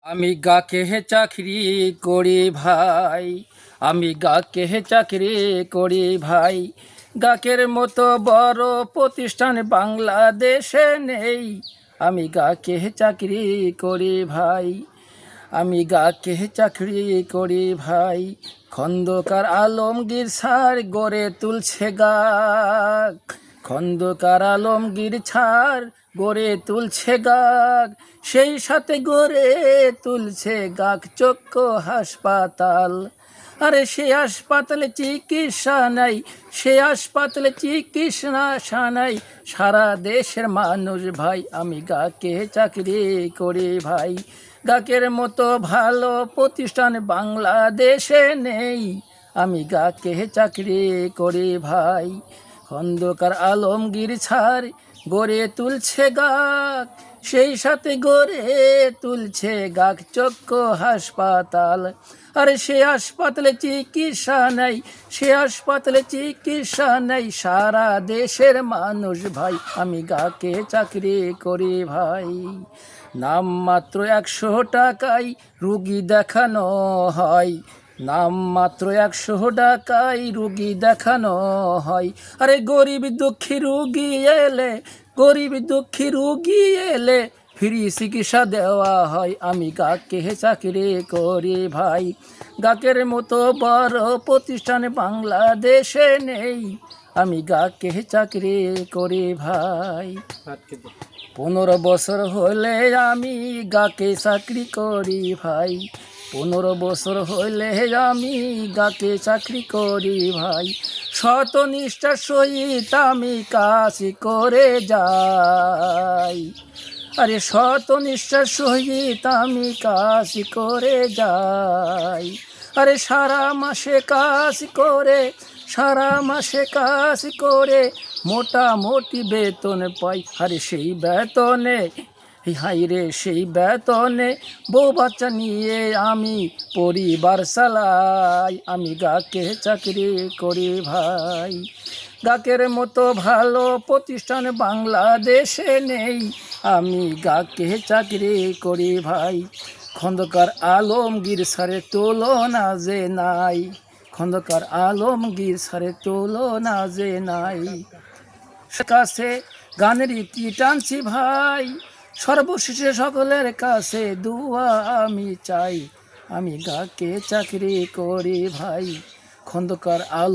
আমি গাকে চাকরি করি ভাই, আমি গাকে চাকরি করি ভাই। গাকের মতো বড় প্রতিষ্ঠান বাংলাদেশে নেই। আমি গাকে চাকরি করি ভাই, আমি গাকে চাকরি করি ভাই। খন্দকার আলমগীর স্যার গড়ে তুলছে গাক, খন্দকার আলমগীর স্যার গড়ে তুলছে গাক, সেই সাথে গড়ে তুলছে গাক চক্ষু হাসপাতাল। আরে সে হাসপাতালে চিকিৎসা নাই, সে হাসপাতালে চিকিৎসা নাই সারা দেশের মানুষ ভাই। আমি গাকে চাকরি করি ভাই, গাকের মতো ভালো প্রতিষ্ঠান বাংলাদেশে নেই। আমি গাকে চাকরি করি ভাই। খন্দকার আলমগীর স্যার গড়ে তুলছে গাক, সেই সাথে গড়ে তুলছে গাক চক্ষু হাসপাতাল। আরে সে হাসপাতালে চিকিৎসা নেই, সে হাসপাতালে চিকিৎসা নেই সারা দেশের মানুষ ভাই। আমি গাকে চাকরি করি ভাই। নাম মাত্র 100 টাকায় রুগী দেখানো হয়, নাম মাত্র 100 টাকায় রুগী দেখানো হয়। আরে গরিব দুঃখী রুগী এলে, গরিব দুঃখী রুগী এলে ফ্রি চিকিৎসা দেওয়া হয়। আমি গাকে চাকরি করি ভাই, গাকের মতো বড় প্রতিষ্ঠান বাংলাদেশে নেই। আমি গাকে চাকরি করি ভাই। 15 বছর হলে আমি গাকে চাকরি করি ভাই, 15 বছর হলে আমি গাকে চাকরি করি ভাই। শত নিষ্ঠার সহিত আমি কাজ করে যাই, আরে শত নিষ্ঠার সহিত আমি কাজ করে যাই। আরে সারা মাসে কাজ করে, সারা মাসে কাজ করে মোটামুটি বেতন পাই। আরে সেই বেতনে, হাই রে সেই বেতনে বউ বাচ্চা নিয়ে আমি পরিবার চালাই। আমি গাকে চাকরি করি ভাই, গাকের মতো ভালো প্রতিষ্ঠান বাংলাদেশে নেই। আমি গাকে চাকরি করি ভাই। খন্দকার আলমগীর স্যারের তুলনা যে নাই, খন্দকার আলমগীর স্যারের তুলনা যে নাই। কাছে গানের ইতি টানছি ভাই, সর্বশেষে সকলের কাছে দুয়া আমি চাই। আমি গাকে চাকরি করি ভাই। খন্দকার আলম